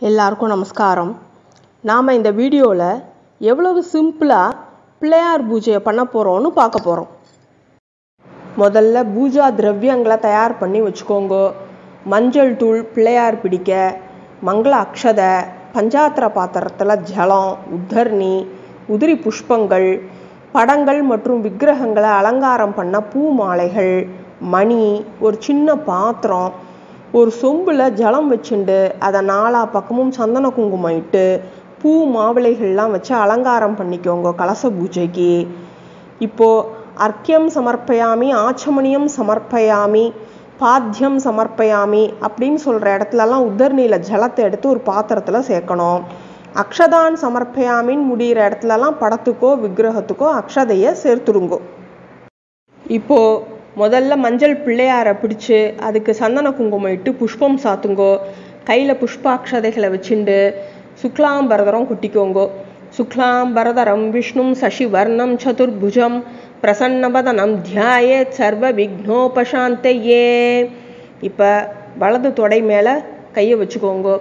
எல்லாருக்கும் நமஸ்காரம். நாம் இந்த வீடியோவில் எவ்வளவு சிம்பிளாக பிள்ளையார் பூஜையை பண்ண போகிறோன்னு பார்க்க போகிறோம். முதல்ல பூஜா திரவியங்களை தயார் பண்ணி வச்சுக்கோங்க. மஞ்சள் தூள் பிள்ளையார் பிடிக்க, மங்கள அக்ஷதை, பஞ்சாத்திர பாத்திரத்தில் ஜலம், உத்தர்ணி, உதிரி புஷ்பங்கள், படங்கள் மற்றும் விக்கிரகங்களை அலங்காரம் பண்ண பூ மாலைகள், மணி, ஒரு சின்ன பாத்திரம், ஒரு சொம்பில் ஜலம் வச்சுண்டு அதை நாலா பக்கமும் சந்தன குங்குமம் இட்டு பூ மாவிளைகள்லாம் வச்சு அலங்காரம் பண்ணிக்கோங்க கலச பூஜைக்கு. இப்போது அர்க்கியம் சமர்ப்பயாமி, ஆச்சமணியம் சமர்ப்பயாமி, பாத்தியம் சமர்ப்பயாமி அப்படின்னு சொல்கிற இடத்துலலாம் உத்தர்ணியில் ஜலத்தை எடுத்து ஒரு பாத்திரத்தில் சேர்க்கணும். அக்ஷதான் சமர்ப்பயாமின்னு முடிகிற இடத்துலலாம் படத்துக்கோ விக்கிரகத்துக்கோ அக்ஷதையை சேர்த்துருங்கோ. இப்போது முதல்ல மஞ்சள் பிள்ளையாரை பிடிச்சி அதுக்கு சந்தன குங்குமம் இட்டு புஷ்பம் சாத்துங்கோ. கையில் புஷ்பாட்சதைகளை வச்சுண்டு சுக்லாம்பரதரம் குட்டிக்கோங்கோ. சுக்லாம்பரதரம் விஷ்ணும் சசிவர்ணம் சதுர்புஜம் பிரசன்னவதனம் தியாயேத் சர்வ விக்னோபசாந்தையே. இப்போ வலது தொடை மேலே கையை வச்சுக்கோங்கோ.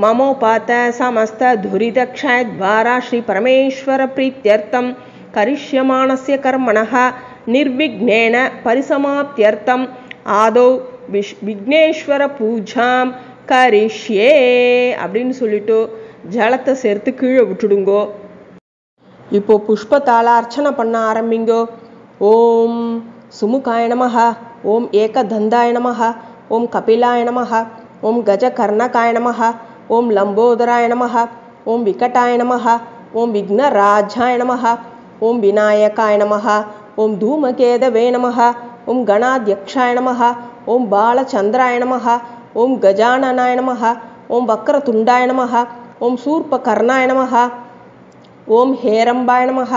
மமோபாத்த சமஸ்த துரிதக்ஷயத்வாரா ஸ்ரீ பரமேஸ்வர பிரீத்யர்த்தம் கரிஷ்யமானஸ்ய கர்மணः நிர்விக்னேன பரிசமாப்தியர்த்தம் ஆதோ விக்னேஸ்வர பூஜாம் கரிஷ்யே அப்படின்னு சொல்லிட்டு ஜலத்தை சேர்த்து கீழே விட்டுடுங்கோ. இப்போ புஷ்பத்தால் அர்ச்சனை பண்ண ஆரம்பிங்கோ. ஓம் சுமுகாய நமஹ, ஓம் ஏகதந்தாய நமஹ, ஓம் கபிலாய நமஹ, ஓம் கஜகர்ணகாய நமஹ, ஓம் லம்போதராய நமஹ, ஓம் விகடாய நமஹ, ஓம் விக்னராஜாய நமஹ, ஓம் விநாயகாய நமஹ, ஓம் தூமகேதவே நமஹ, ஓம் கணாத்யக்ஷாய நமஹ, ஓம் பாலச்சந்திராய நமஹ, ஓம் கஜானனாய நமஹ, ஓம் வக்ரதுண்டாய நமஹ, ஓம் சூர்பகர்ணாய நமஹ, ஓம் ஹேரம்பாய நமஹ,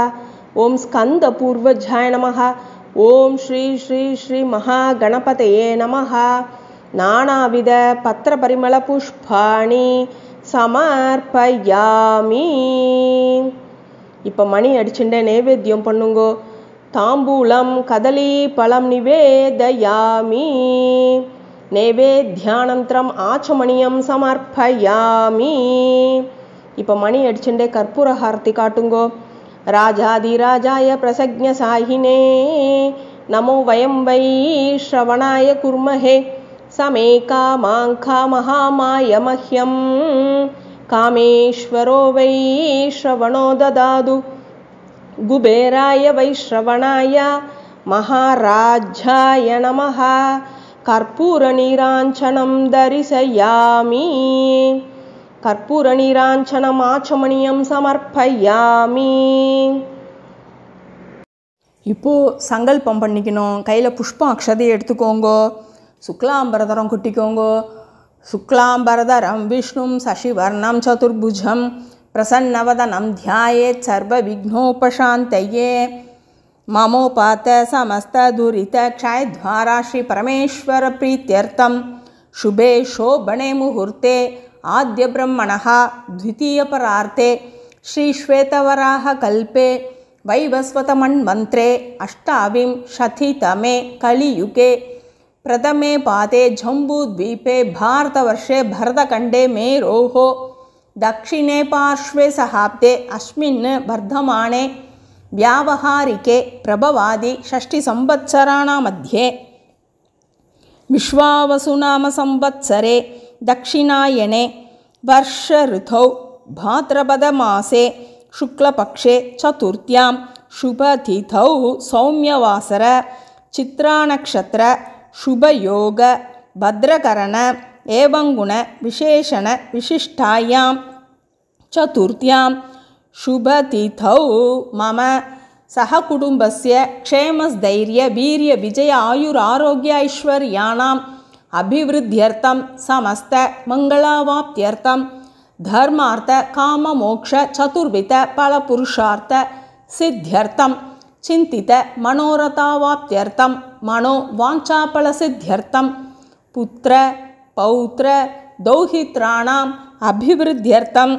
ஓம் ஸ்கந்தபூர்வஜாய நமஹ, ஓம் ஸ்ரீ ஸ்ரீ ஸ்ரீ மகாகணபதயே நமஹ. நானாவித பத்திர பரிமள புஷ்பாணி சமர்ப்பயாமி. இப்போ மணி அடிச்சுட்டே நைவேத்தியம் பண்ணுங்கோ. தாம்பூலம் கதலி பழம் நிவேதயாமி. நைவேத்யானந்தரம் ஆச்சமணியம் சமர்ப்பயாமி. இப்போ மணி அடிச்சுட்டே கற்பூர ஹாரதி காட்டுங்கோ. ராஜாதிராஜாய பிரசக்ஞ சாயினே நமோ வயம் வை ஸ்ரவணாய குர்மஹே சமே காமாங்கா மகாமாய மஹ்யம் காமேஸ்வரோ வை ஸ்ரவணோ ததாது குபேராய வைஸ்ரவணாய மகாராஜாய நமஹ. கற்பூர நீராஞ்சனம் தரிசயாமி. கற்பூர நீராஞ்சனம் ஆச்சமணியம் சமர்ப்பயாமி. இப்போது சங்கல்பம் பண்ணிக்கணும். கையில் புஷ்பம் அக்ஷதையை எடுத்துக்கோங்கோ. சுக்லாம்பரதரம் குட்டிக்கோங்கோ. சுக்லாம்பரதரம் விஷ்ணும் சசிவர்ணம் சதுர்புஜம் பிரசன்னவதனம் தியாயேத் சர்வ விக்னோபசாந்தையே. மமோபாத்த சமஸ்த துரித க்ஷயத்வாரா ஸ்ரீ பரமேஸ்வர பிரீத்யர்த்தம் சுபே சோபணே முகூர்த்தே ஆத்ய பிரம்மணः த்விதீய பரார்த்தே ஸ்ரீ ஸ்வேதவராஹ கல்பே வைவஸ்வத மன்வந்த்ரே அஷ்டாவிம்ஷதிதமே கலியுगे प्रथमे पादे जम्बूद्वीपे भारतवर्षे भरतखण्डे मेरोः दक्षिणे पार्श्वे सहाब्दे अस्मिन् वर्धमाने व्यावहारिके प्रभवादि षष्टिसंवत्सराणां मध्ये विश्वावसुनाम संवत्सरे दक्षिणायने वर्ष ऋतौ भाद्रपदमासे शुक्लपक्षे चतुर्थ्यां शुभतिथौ सौम्यवासर चित्रानक्षत्र शुभयोग भद्रकरण एवंगुण विशेषण विशिष्टायां चतुर्थ्यां शुभतिथौ मम सहकुटुम्बस्य क्षेमस्थैर्य वीर्य विजय आयुरारोग्य ऐश्वर्याणाम् अभिवृद्ध्यर्थं समस्त मंगलावाप्त्यर्थं धर्मार्थ काम मोक्ष चतुर्विध फलपुरुषार्थ सिद्ध्यर्थं चिंतित मनोरथावाप्त्यर्थं मनो वाञ्छाफलसिद्ध्यर्थं पुत्र पौत्र दौहित्राणाम् अभिवृद्ध्यर्थं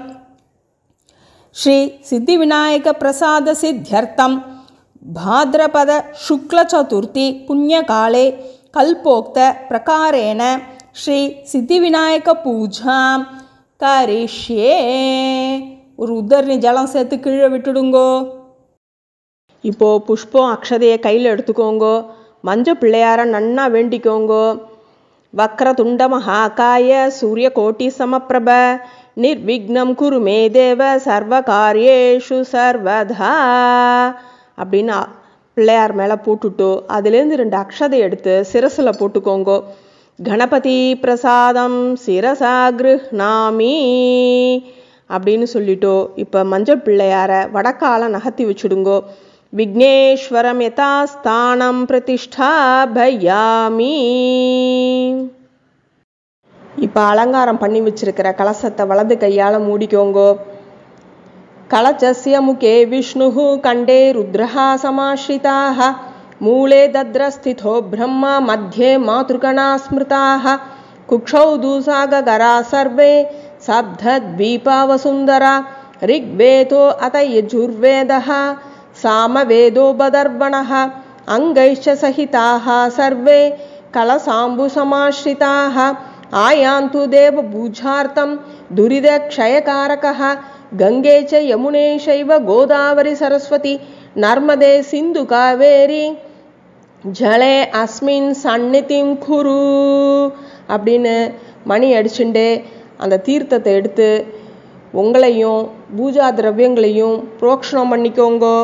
श्री सिद्धिविनायक प्रसाद सिद्ध्यर्थं भाद्रपद शुक्ल चतुर्थी पुण्यकाले कल्पोक्त प्रकारेण श्री सिद्धिविनायक पूजां கரிஷ்யே. ஒரு உத்தரணி ஜலம் சேர்த்து கீழே விட்டுடுங்கோ. இப்போது புஷ்பம் அக்ஷதையை கையில் எடுத்துக்கோங்கோ. மஞ்சள் பிள்ளையார நன்னா வேண்டிக்கோங்கோ. வக்ரதுண்ட மகாகாய சூரிய கோட்டி சமப்பிரப நிர்விக்னம் குரு மே தேவ சர்வ காரியேஷு சர்வதா அப்படின்னு பிள்ளையார் மேலே போட்டுட்டு அதுலேருந்து 2 அக்ஷதை எடுத்து சிரசில் போட்டுக்கோங்கோ. கணபதி பிரசாதம் சிரசா கிருஹ்ணாமி அப்படின்னு சொல்லிட்டோ இப்போ மஞ்சள் பிள்ளையார வடக்கால நகர்த்தி வச்சுடுங்கோ. விக்னேஸ்வரம் யதாஸ்தானம் பிரதிஷ்டாபயாமி. இப்போ அலங்காரம் பண்ணி வச்சிருக்கிற கலசத்தை வலது கையால் மூடிக்கோங்கோ. கலசஸ்ய முகே விஷ்ணு கண்டே ருத்ரஹா சமாஸ்ரிதாக மூலே தத்ரஸ்திதோ பிரம்மா மத்தியே மாத்ருகணா ஸ்மிருதாக குக்ஷௌ தூசாகரா சர்வே சப்தத்வீபாவசுந்தரா ரிக்வேதோ அத யஜுர்வேதः சாமவேதோ பதர்வணः அங்கைश्च சகிதாः சர்வே கலசாம்பு சமாஸ்ரிதாः ஆயாந்து தேவ பூஜார்த்தம் துரிதக்ஷயகாரகः கங்கே ச யமுனே சைவ கோதாவரி சரஸ்வதி நர்மதே சிந்து காவேரி ஜலே அஸ்மின் சந்நிதிம் குரு அப்படின்னு மணி அடிச்சுட்டே அந்த தீர்த்தத்தை எடுத்து உங்களையும் பூஜா திரவியங்களையும் புரோக்ஷணம் பண்ணிக்கோங்கோ.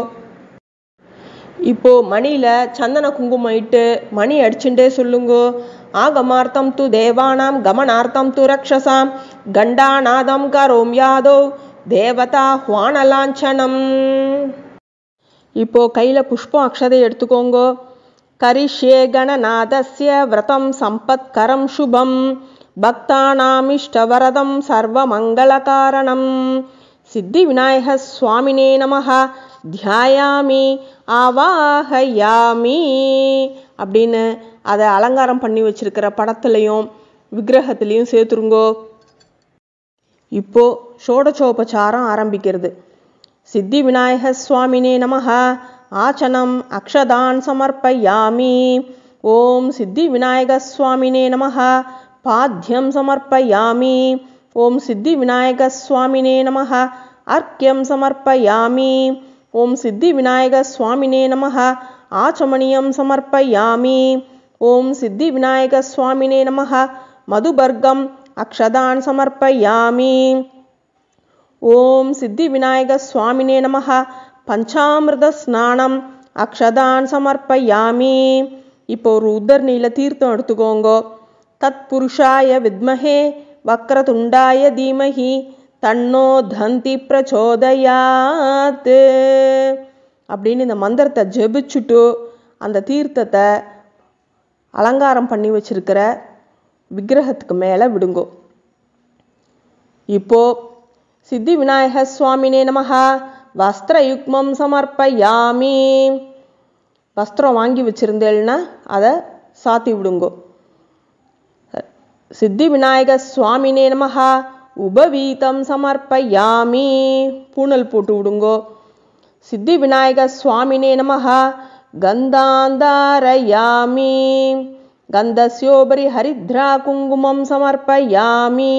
இப்போ மணியில் சந்தன குங்குமம் இட்டு மணி அடிச்சுட்டே சொல்லுங்கோ. ஆகமார்த்தம் து தேவானாம் கமனார்த்தம் து ரக்ஷசாம் கண்டாநாதம் கரோம் யாதோ தேவதா ஹ்வானலாஞ்சனம். இப்போ கையில் புஷ்பம் அக்ஷதை எடுத்துக்கோங்கோ. கரிஷ்யே கணநாதஸ்ய விரதம் சம்பத்கரம் சுபம் பக்தானாமிஷ்டவரதம் சர்வமங்களகாரணம் சித்தி விநாயக சுவாமினே நமஹ தியாயாமி ஆவாஹயாமி அப்படின்னு அதை அலங்காரம் பண்ணி வச்சிருக்கிற படத்துலையும் விக்கிரகத்துலேயும் சேர்த்துருங்கோ. இப்போ ஷோடசோபச்சாரம் ஆரம்பிக்கிறது. சித்தி விநாயக சுவாமினே நமஹ ஆச்சனம் அக்ஷதான் சமர்ப்பயாமி. ஓம் சித்தி விநாயக சுவாமினே நமஹ பாத்யம் சமர்ப்பயாமி. ஓம் சித்தி விநாயக சுவாமினே நமஹ அர்க்யம் சமர்ப்பயாமி. ஓம் சித்தி விநாயக சுவாமினே நமஹ ஆச்சமணியம் சமர்ப்பயாமி. ஓம் சித்தி விநாயக சுவாமினே நமஹ மதுபர்கம் அக்ஷதான் சமர்ப்பயாமி. ஓம் சித்தி விநாயக சுவாமினே நமஹ பஞ்சாமிர்த ஸ்நானம் அக்ஷதான் சமர்ப்பயாமி. இப்போ ஒரு உத்தரணியில் தீர்த்தம் எடுத்துக்கோங்கோ. தத் புருஷாய வித்மஹே வக்ரதுண்டாய தீமஹி தன்னோ தந்தி பிரச்சோதயாத் அப்படின்னு இந்த மந்திரத்தை ஜெபிச்சுட்டு அந்த தீர்த்தத்தை அலங்காரம் பண்ணி வச்சிருக்கிற விக்கிரகத்துக்கு மேலே விடுங்கோ. இப்போ சித்தி விநாயக சுவாமினே நமஹ வஸ்திரயுக்மம் சமர்ப்பயாமி. வஸ்திரம் வாங்கி வச்சிருந்தேன்னா அதை சாத்தி விடுங்கோ. சித்தி விநாயக சுவாமினே நமஹ உபவீதம் சமர்ப்பயாமி. பூணல் போட்டு விடுங்கோ. சித்தி விநாயக சுவாமினே நமஹ கந்தாந்தாரயாமி. கந்தஸ்யோபரி ஹரித்ரா குங்குமம் சமர்ப்பயாமி.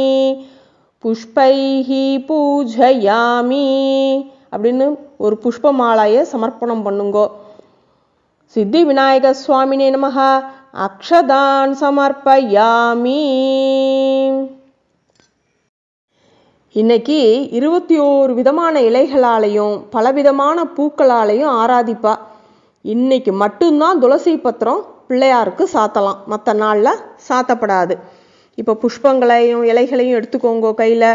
புஷ்பைஹி பூஜயாமி அப்படின்னு ஒரு புஷ்பமாலையை சமர்ப்பணம் பண்ணுங்கோ. சித்தி விநாயக சுவாமினே நமஹ அக்ஷதான் சமர்ப்பயாமி. இன்னைக்கு 21 விதமான இலைகளாலையும் பலவிதமான பூக்களாலையும் ஆராதிப்பா. இன்னைக்கு மட்டும்தான் துளசி பத்திரம் பிள்ளையாருக்கு சாத்தலாம், மற்ற நாளில் சாத்தப்படாது. இப்போ புஷ்பங்களையும் இலைகளையும் எடுத்துக்கோங்கோ கையில்.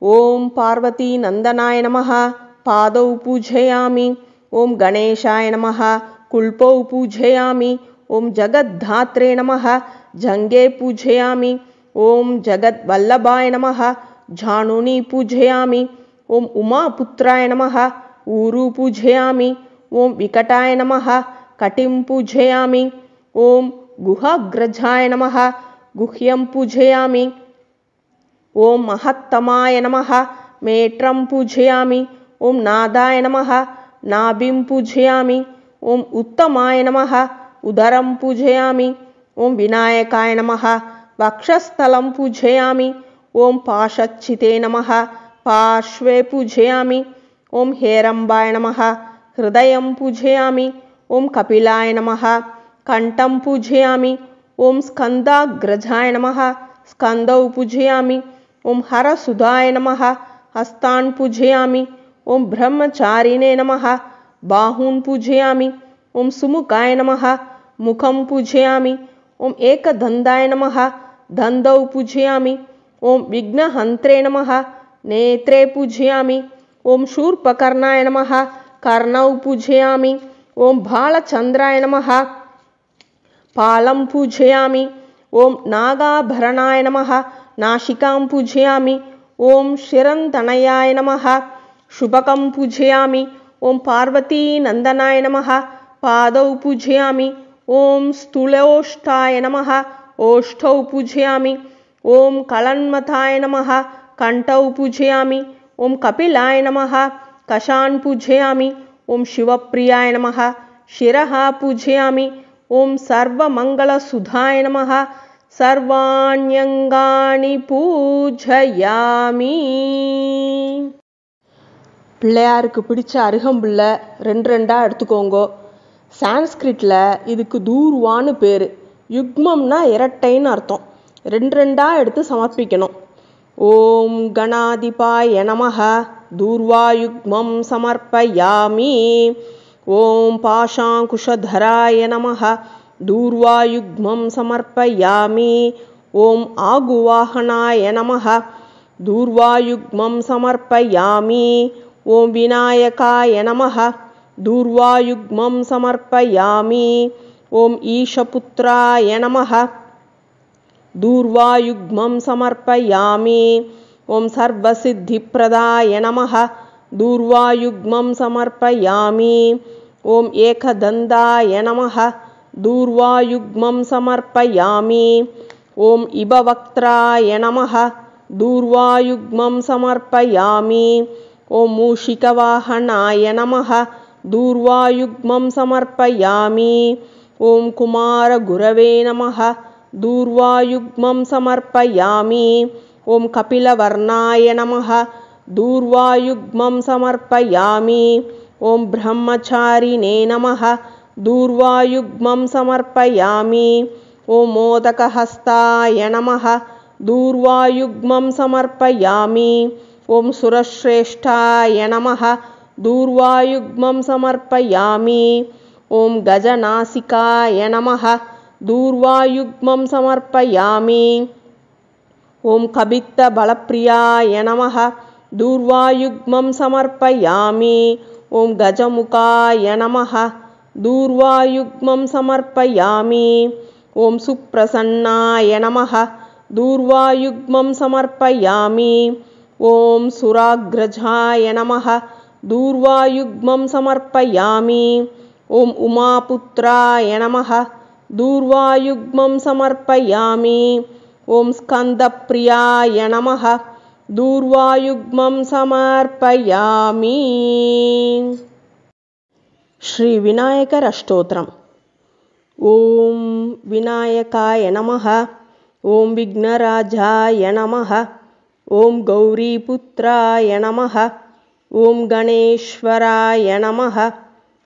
ஓம் பார்வதி நந்தனாய நமஹ பாதௌ பூஜயாமி. ஓம் கணேஷாய நமஹ குல்பௌ பூஜயாமி. ஓம் ஜகத்தாத்ரே நமஹ ஜங்கே பூஜயாமி. ஓம் ஜகத் வல்லபாய நமஹ ஜானுனி பூஜயாமி. ஓம் உமாபுத்ராய நமஹ ஊரு பூஜயாமி. ஓம் விகட்டாய நமஹ கட்டிம் பூஜயாமி. ஓம் குஹாக்ரஜாய நமஹ குஹ்யம் பூஜயாமி. ஓம் மஹத்தமாய நமஹ மேட்ரம் பூஜயாமி. ஓம் நாதாய நமஹ நாபிம் பூஜயாமி. ஓம் உத்தமாய நமஹ உதரம் பூஜயாமி. ஓம் விநாயகாய நமஹ வக்ஷஸ்தலம் பூஜயாமி. ॐ पाशच्चिते नमः पार्श्वे पूजयामि ॐ हेरम्बाय नमः हृदयं पूजयामि ॐ कपिलाय नमः कण्ठं पूजयामि ॐ स्कन्दाग्रजाय नमः स्कन्दौ पूजयामि ॐ हरसुधाय नमः हस्तान् पूजयामि ॐ ब्रह्मचारिणे नमः बाहून् पूजयामि ॐ सुमुखाय नमः मुखं पूजयामि ॐ एकदन्ताय नमः दन्तौ पूजयामि ॐ विघ्नहन्त्रे नमः नेत्रे पूजयामि ॐ शूर्पकर्णाय नमः कर्णौ पूजयामि ॐ बालचन्द्राय नमः पालं पूजयामि ॐ नागाभरणाय नमः नासिकां पूजयामि ॐ शिरन्तनयाय नमः शुभकं पूजयामि ॐ पार्वतीनन्दनाय नमः पादौ पूजयामि ॐ स्थूलोष्ठाय नमः ओष्ठौ पूजयामि ॐ कलन्मथाय नमः कण्ठौ पूजयामि ॐ कपिलाय नमः कशान् पूजयामि ॐ शिवप्रियाय नमः शिरः पूजयामि ॐ सर्वमङ्गलसुधाय नमः सर्वाण्यङ्गानि पूजयामि. பிள்ளையாருக்கு பிடிச்ச அருகம்புல்லை 2 எடுத்துக்கோங்க. சான்ஸ்கிரிட்டில் இதுக்கு தூர்வான்னு பேர். யுக்மம்னா இரட்டைன்னு அர்த்தம். 2 எடுத்து சமர்ப்பிக்கணும். ஓம் கணாதிபாய நமः தூர்வாயுக்மம் சமர்ப்பயாமி. ஓம் பாஷாங்குஷதராய நமः தூர்வாயுக்மம் சமர்ப்பயாமி. ஓம் ஆகுவாகனாய நமः தூர்வாயுக்மம் சமர்ப்பயாமி. ஓம் விநாயகாய நமः தூர்வாயுக்மம் சமர்ப்பயாமி. ஓம் ஈஷபுத்ராய நமः தூர்வாயுக்மம் சமர்ப்பயாமி. ஓம் சர்வசித்திப்பிரதாய நமः தூர்வாயுக்மம் சமர்ப்பயாமி. ஓம் ஏகதந்தாய நமः தூர்வாயுக்மம் சமர்ப்பயாமி. ஓம் இபவக்த்ராய நமः தூர்வாயுக்மம் சமர்ப்பயாமி. ஓம் மூஷிகவாஹனாய நமः தூர்வாயுக்மம் சமர்ப்பயாமி. ஓம் குமாரகுரவே நமः தூர்வாயுக்மம் சமர்ப்பயாமி. ஓம் கபிலவர்ணாய நமः தூர்வாயுக்மம் சமர்ப்பயாமி. ஓம் பிரம்மச்சாரிணே நமः தூர்வாயுக்மம் சமர்ப்பயாமி. ஓம் மோதகஹஸ்தாய நமः தூர்வாயுக்மம் சமர்ப்பயாமி. ஓம் சுரஸ்ரேஷ்டாய நமः தூர்வாயுக்மம் சமர்ப்பயாமி. ஓம் கஜநாசிகாய நமः தூர்வாயுக்மம் சமர்ப்பயாமி. ஓம் கபித்தபலப்பிரியாய நமः தூர்வாயுக்மம் சமர்ப்பயாமி. ஓம் கஜமுகாய நமः தூர்வாயுக்மம் சமர்ப்பயாமி. ஓம் சுப்ரசன்னாய நமः தூர்வாயுக்மம் சமர்ப்பயாமி. ஓம் சுராக்ரஜாய நமः தூர்வாயுக்மம் சமர்ப்பயாமி. ஓம் உமாபுத்ராய நமः தூர்வாயுக்மம் சமர்ப்பயாமி. ஓம் ஸ்கந்தப்பிரியாய நமः தூர்வாயுக்மம் சமர்ப்பயாமி. ஸ்ரீ விநாயகர் அஷ்டோத்திரம். ஓம் விநாயகாய நமः ஓம் விக்னராஜாய நமः ஓம் கௌரிபுத்ராய நமः ஓம் கணேஸ்வராய நமः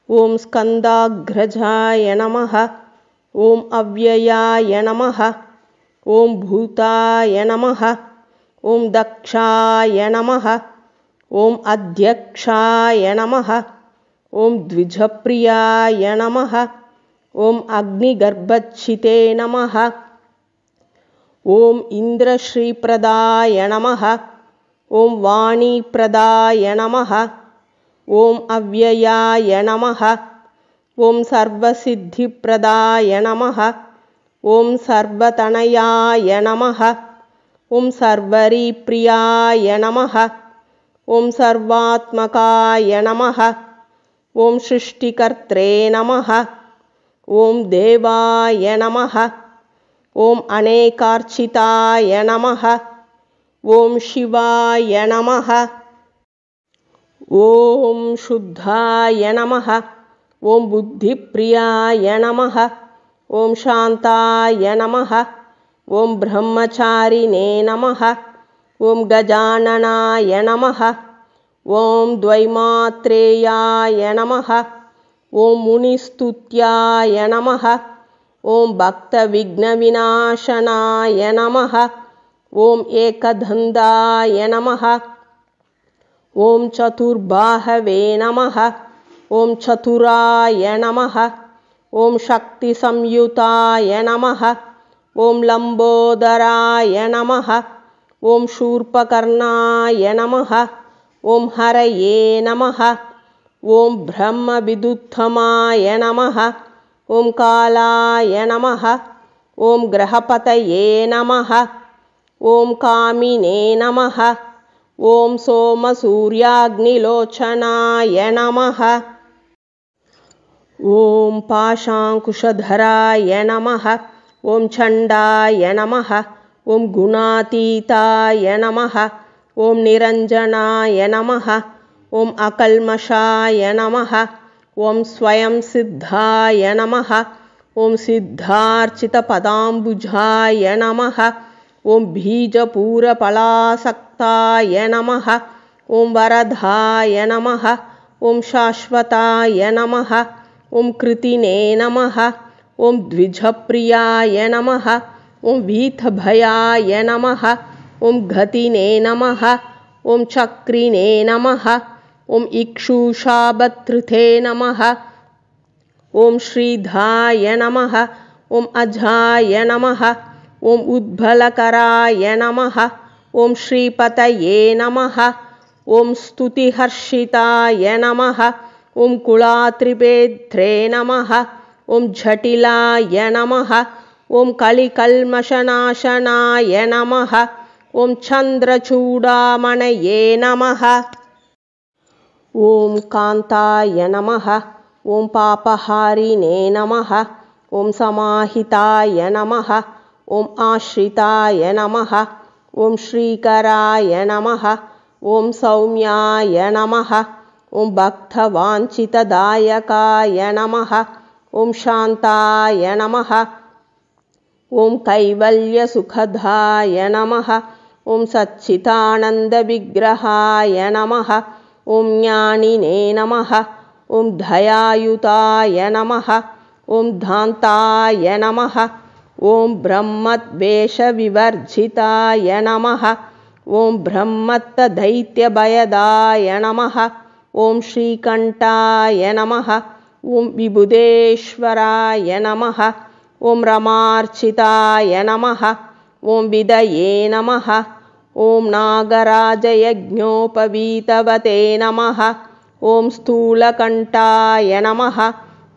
ஓம் ஸ்கந்தாக்ரஜாய நமः ஓம் அவ்யயாய நமः ஓம் பூதாய நமः ஓம் தக்ஷாய நமः ஓம் அத்யக்ஷாய நமः ஓம் த்விஜப்ரியாய நமः ஓம் அக்னிகர்ப்பச்சிதே நமः ஓம் இந்திரஸ்ரீப்ரதாய நமः ஓம் வாணிப்ரதாய நமः ஓம் அவ்யயாய நமः ஓம் சர்வசித்திப்பிரதாய நமः ஓம் சர்வதனயாய நமः ஓம் சர்வரிப்ரியாய நமः ஓம் சர்வாத்மகாய நமः ஓம் சிருஷ்டிகர்த்ரே நமः ஓம் தேவாய நமः ஓம் அநேகார்ச்சிதாய நமः ஓம் சிவாய நமः ஓம் சுத்தாய நமः ஓம் புத்திப்ரியாய நமः ஓம் சாந்தாய நமः ஓம் பிரம்மச்சாரிணே நமः ஓம் கஜானனாய நமः. ஓம் துவைமாத்ரேயாய நமः. ஓம் முனிஸ்துத்யாய நமः. ஓம் பக்த விக்ன விநாசனாய நமः. ஓம் ஏகதந்தாய நமः. ஓம் சதுர்பாஹவே நமः. ஓம் சதுராய நமः. ஓம் சக்தி சம்யுதாய நமः. ஓம் லம்போதராய நமः. ஓம் சூர்பகர்ணாய நமः. ஓம் ஹரயே நமः. ஓம் பிரம்ம விதுத்தமாய நமः. ஓம் காலாய நமः. ஓம் கிரகபதயே நமः. ஓம் காமினே நமः. ஓம் சோமசூர்யாக்னிலோச்சனாய நமः. ஓம் பாஷாங்குஷதராய நமः. ஓம் சண்டாய நமः. ஓம் குணாதீதாய நமः. ஓம் நிரஞ்சனாய நமः. ஓம் அகல்மஷாய நமः. ஓம் ஸ்வயம் சித்தாய நமः. ஓம் சித்தார்ச்சிதபதாம்புஜாய நமः. ஓம் பீஜபூரபலாசக்தாய நமः. ஓம் வரதாய நமः. ஓம் சாஸ்வதாய நமः. ஓம் கிருதினே நமः. ஓம் த்விஜப்ரியாய நமः. ஓம் வீதபயாய நமः. ஓம் கதினே நமः. ஓம் சக்ரினே நமः. ஓம் இக்ஷூஷாபத்ருதே நமः. ஓம் ஸ்ரீதாய நமः. ஓம் அஜாய நமः. ஓம் உத்பலகராய நமः. ஓம் ஸ்ரீபதயே நமः. ஓம் ஸ்துதிஹர்ஷிதாய நமः. ஓம் குலாத்ரிபேத்ரே நமः. ஓம் ஜட்டிலாய நமः. ஓம் கலிகல்மஷநாசனாய நமः. ஓம் சந்திரசூடாமணயே நமः. ஓம் காந்தாய நமः. ஓம் பாபஹாரிணே நமः. ஓம் சமாஹிதாய நமः. ஓம் ஆஸ்ரிதாய நமः. ஓம் ஸ்ரீகராய நமः. ஓம் சௌமியாய நமः. ஓம் பக்தவாஞ்சிததாயகாய நமः. ஓம் சாந்தாய நமः. ஓம் கைவல்யசுகதாய நமः. ஓம் சச்சிதானந்தவிக்கிரகாய நமः. ஓம் ஞானினே நமः. ஓம் தயாயுதாய நமः. ஓம் தாந்தாய நமः. ஓம் பிரம்மத்வேஷவிவர்ஜிதாய நமः. ஓம் பிரம்மத்ததைத்யபயதாய நமः. ஓம் ஸ்ரீகண்டாய நமः. ஓம் விபுதேஸ்வராய நமः. ஓம் ரமார்ச்சிதாய நமः. ஓம் விதயே நமः. ஓம் நாகராஜயஜ்ஞோபவீதவதே நமः. ஓம் ஸ்தூலகண்டாய நமः.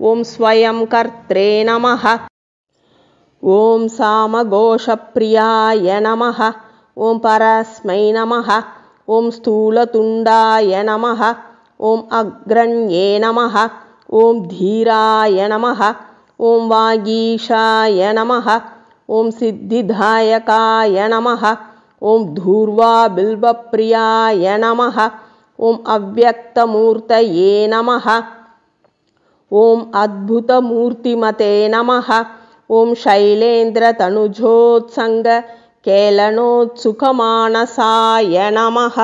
ஓம் ஸ்வயம் கர்த்ரே நமः. ஓம் சாமகோஷப்ரியாய நமः. ஓம் பரஸ்மை நமः. ஓம் ஸ்தூலதுண்டாய நமः. ஓம் அக்ரண்யே நமः. ஓம் தீராய நமः. ஓம் வாகீஷாய நமः. ஓம் சித்திதாயகாய நமः. ஓம் தூர்வா பில்வப்ரியாய நமः. ஓம் அவ்யக்தமூர்த்தயே நமः. ஓம் அத்புதமூர்த்திமதே நமः. ஓம் சைலேந்திரதனுஜோத்சங்க கேலனோத்சுகமானசாய நமः.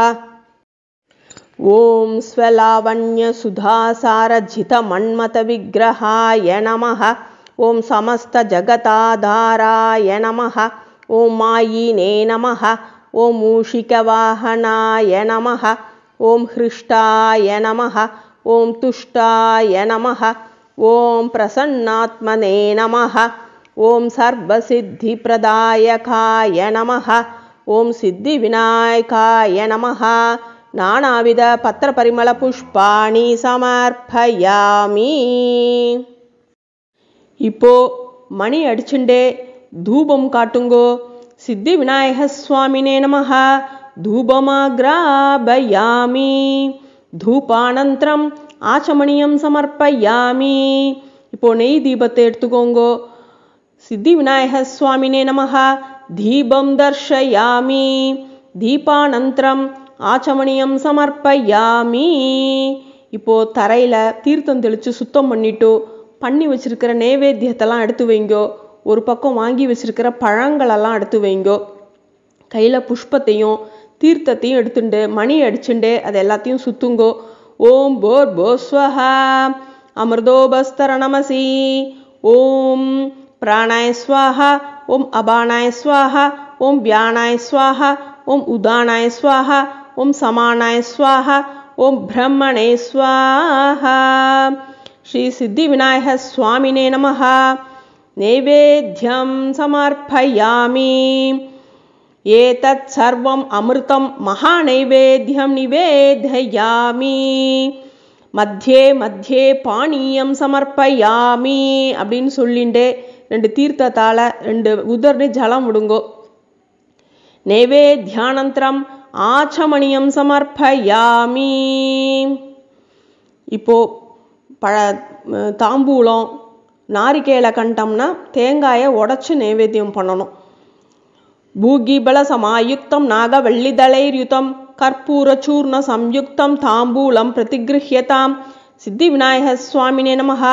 ஓம் ஸ்வலாவண்யசுதாசாரஜிதமன்மதவிக்கிரகாய நமः. ஓம் சமஸ்தஜகதாதாராய நமः. ஓம் மாயினே நமः. ஓம் மூஷிகவாஹனாய நமः. ஓம் ஹிருஷ்டாய நமः. ஓம் துஷ்டாய நமः. ஓம் பிரசன்னாத்மனே நமः. ஓம் சர்வசித்திப்பிரதாயகாய நமः. ஓம் சித்திவிநாயகாய நமः. நானாவித பத்திரபரிமள புஷ்பாணி சமர்ப்பயாமி. இப்போ மணி அடிச்சுண்டே தூபம் காட்டுங்கோ. சித்தி விநாயக சுவாமினே நமः. தூபமாக்ராபயாமி. தூபானந்தரம் ஆச்சமணியம் சமர்ப்பயாமி. இப்போ நெய் தீபத்தை எடுத்துக்கோங்கோ. சித்தி விநாயக சுவாமினே நமः. தீபம் தர்ஷயாமி. தீபானந்தரம் ஆச்சமணியம் சமர்ப்பயாமி. இப்போ தரையில் தீர்த்தம் தெளித்து சுத்தம் பண்ணிட்டு பண்ணி வச்சிருக்கிற நைவேத்தியத்தெல்லாம் எடுத்து வைங்கோ. ஒரு பக்கம் வாங்கி வச்சிருக்கிற பழங்களெல்லாம் எடுத்து வைங்கோ. கையில் புஷ்பத்தையும் தீர்த்தத்தையும் எடுத்துண்டு மணி அடிச்சுண்டு அது எல்லாத்தையும் சுத்துங்கோ. ஓம் போர் போஸ்வஹா அமிர்தோபஸ்தரணமசி. ஓம் பிராணாய ஸ்வாஹா. ஓம் அபானாய ஸ்வாஹா. ஓம் வியானாய ஸ்வாஹா. ஓம் உதானாய ஸ்வாஹா. ஓம் சமானாய ஸ்வாஹா. ஓம் பிரம்மணே ஸ்வாஹா. ஸ்ரீ சித்தி விநாயக சுவாமினே நமஹ. நைவேத்யம் சமர்ப்பயாமி. ஏதத் சர்வம் அமிர்தம் மகாநைவேத்யம் நிவேதயாமி. மத்தியே மத்தியே பானீயம் சமர்ப்பயாமி அப்படின்னு சொல்லிண்டே 2 தீர்த்தத்தால 2 உதர்னு ஜலம் விடுங்கோ. நைவேத்யானந்தரம் ஆச்சமணியம் சமர்ப்பயாமி. இப்போ தாம்பூலம் நாரிகேல கண்டம்னா தேங்காயை உடைச்சு நைவேத்தியம் பண்ணணும். பூகிபல சமாயுக்தம் நாகவள்ளிதளைர்யுதம் கற்பூரச்சூர்ண சம்யுக்தம் தாம்பூலம் பிரதிகிருஹ்யதாம். சித்தி விநாயக சுவாமினே நமஹ.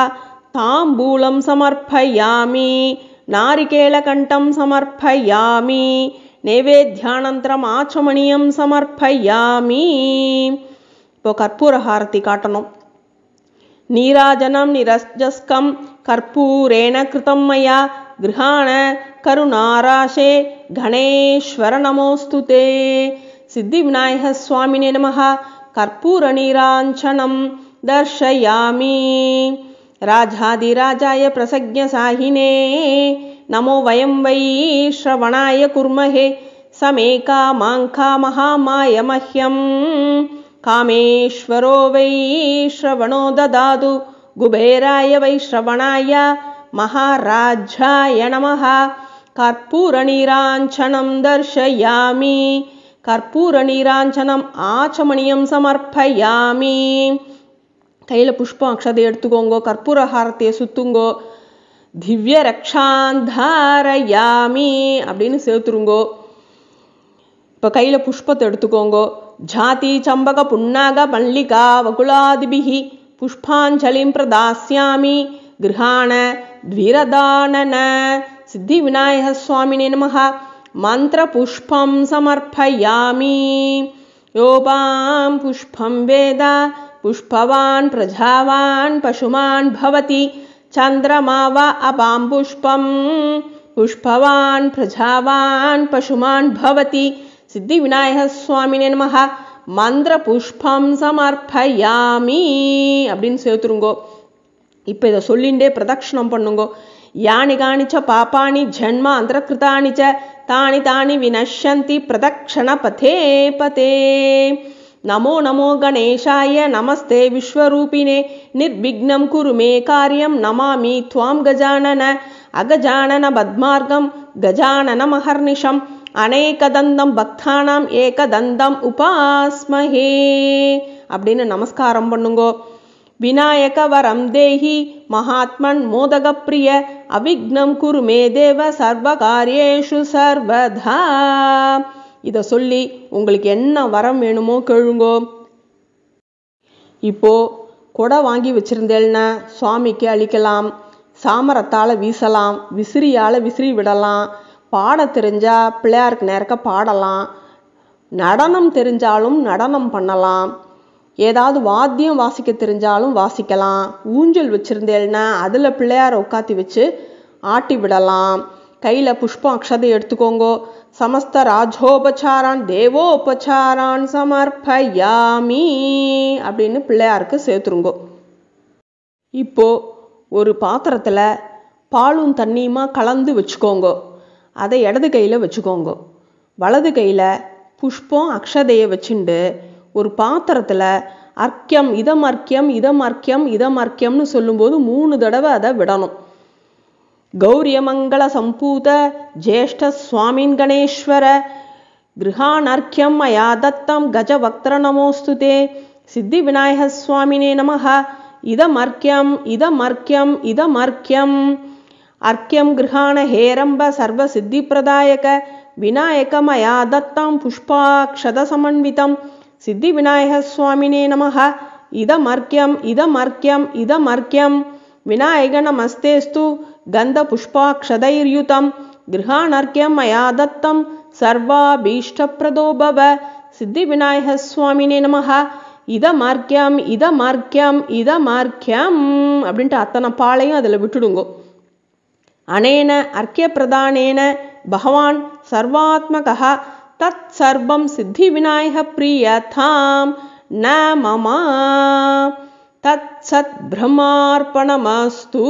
தாம்பூலம் சமர்ப்பயாமி. நாரிகேலகண்டம் சமர்ப்பயாமி. நைவேத்யானந்தரம் ஆச்சமணியம் சமர்ப்பயாமி. இப்போ கற்பூர ஹாரதி காட்டணும். நீராஜனம் நிரஜஸ்கம் கற்பூரேண கிருதம் மயா கிருஹாண கருணாராஷே கணேஸ்வர நமோஸ்துதே. சித்தி விநாயக சுவாமினே நமஹ. கற்பூர நீராஞ்சனம் தர்ஷயாமி. ராஜாதிராஜாய பிரசக்ஞ சாஹினே நமோ வயம் வை ஸ்ரவணாய குர்மஹே. சமே காமாங்கா மகாமாய மஹ்யம். காமேஸ்வரோ வை ஸ்ரவணோ ததாது. குபேராய வை ஸ்ரவணாய மகாராஜாய நமஹ. கற்பூர நீராஞ்சனம் தர்ஷயாமி. கற்பூர நீராஞ்சனம் ஆச்சமணியம் சமர்ப்பயாமி. கையில் புஷ்பம் அக்ஷதை எடுத்துக்கோங்கோ. கற்பூர ஹாரத்தையை சுத்துங்கோ. திவ்ய ரக்ஷாந்தாரயாமி அப்படின்னு சேர்த்துருங்கோ. இப்போ கையில் புஷ்பத்தை எடுத்துக்கோங்கோ. ஜாதி சம்பக புன்னாக மல்லிகா வகுலாதிபிஹி புஷ்பாஞ்சலிம் பிரதாஸ்யாமி கிருஹாண த்விரதானன. சித்தி விநாயக சுவாமினே நமஹ. மந்திர புஷ்பம் சமர்ப்பயாமி. யோபாம் புஷ்பம் வேத புஷ்பவான் பிரஜாவான் பசுமான் பவதி. சந்திரமா வா அபாம் புஷ்பம் புஷ்பவான் பிரஜாவான் பசுமான் பவதி. சித்தி விநாயக சுவாமினே நமஹ. மந்திர புஷ்பம் சமர்ப்பயாமி அப்படின்னு சேர்த்துருங்கோ. இப்போ இதை சொல்லிண்டே பிரதட்சணம் பண்ணுங்கோ. யானி காணிச்ச பாப்பாணி ஜன்ம அந்தரகிருதானி ச தானி தானி வினஷ்யந்தி பிரதக்ஷண பதே பதே. நமோ நமோ கணேசாய நமஸ்தே விஸ்வரூபிணே நிர்விக்னம் குரு மே காரியம் நமாமி துவாம் கஜானன அகஜானன பத்மார்க்கம் கஜானன மஹர்நிஷம் அநேகதந்தம் பக்தானாம் ஏகதந்தம் உபாஸ்மஹே அப்படின்னு நமஸ்காரம் பண்ணுங்கோ. விநாயக வரம் தேஹி மகாத்மன் மோதக பிரிய அவிக்னம் குரு மே தேவ சர்வகாரியேஷு சர்வதா. இதை சொல்லி உங்களுக்கு என்ன வரம் வேணுமோ கேளுங்கோ. இப்போ கொடை வாங்கி வச்சிருந்தேன்னா சுவாமிக்கு அளிக்கலாம். சாமரத்தால் வீசலாம். விசிறியால் விசிறி விடலாம். பாட தெரிஞ்சா பிள்ளையாருக்கு நேரக்க பாடலாம். நடனம் தெரிஞ்சாலும் நடனம் பண்ணலாம். ஏதாவது வாத்தியம் வாசிக்க தெரிஞ்சாலும் வாசிக்கலாம். ஊஞ்சல் வச்சுருந்தேன்னா அதில் பிள்ளையாரை உட்காத்தி வச்சு ஆட்டி விடலாம். கையில் புஷ்பம் அக்ஷதை எடுத்துக்கோங்கோ. சமஸ்த ராஜோபச்சாரான் தேவோபச்சாரான் சமர்ப்பயாமி அப்படின்னு பிள்ளையாருக்கு சேர்த்துருங்கோ. இப்போ ஒரு பாத்திரத்தில் பாலும் தண்ணியுமா கலந்து வச்சுக்கோங்கோ. அதை இடது கையில் வச்சுக்கோங்கோ. வலது கையில் புஷ்பம் அக்ஷதையை வச்சுண்டு ஒரு பாத்திரத்தில் அர்க்கியம் இதம் அர்க்கியம் இதம் அர்க்கியம் இதம் அர்க்கியம்னு சொல்லும்போது 3 தடவை அதை விடணும். கௌரியமங்கள சம்பூத ஜேஷ்ட சுவாமின் கணேஸ்வர கிருஹானர்க்கியம் மயா தத்தம் கஜவக்திர நமோஸ்துதே. சித்தி விநாயக சுவாமினே நமஹ. இதம் அர்க்கியம் இதம் அர்க்கியம் இதம் அர்க்கியம். அர்க்கியம் கிருஹாண ஹேரம்ப சர்வ சித்தி பிரதாயக விநாயக மயா தத்தம் புஷ்பாக்ஷத சமன்விதம். சித்தி விநாயக சுவாமினே நமஹ. இதம் அர்க்கியம் இதம் அர்க்கியம் இதம் அர்க்கியம். விநாயக நமஸ்தேஸ்து கந்த புஷ்பாக்ஷதைர்யுதம் கிருஹாணர்க்கியம் மயா தத்தம் சர்வாபீஷ்டப்ரதோ பவ. சித்திவிநாயக சுவாமினே நமஹ, இதமார்க்கியம் இதமார்க்கியம் இதமார்க்கியம் அப்படின்ட்டு அத்தனை பாலையும் அதில் விட்டுடுங்கோ. அனேன அர்க்கிய பிரதானேன பகவான் சர்வாத்மகः தத் சர்வம் சித்தி விநாயக பிரியதாம் ந மமா தத் சத் பிரம்மார்ப்பணமஸ்து.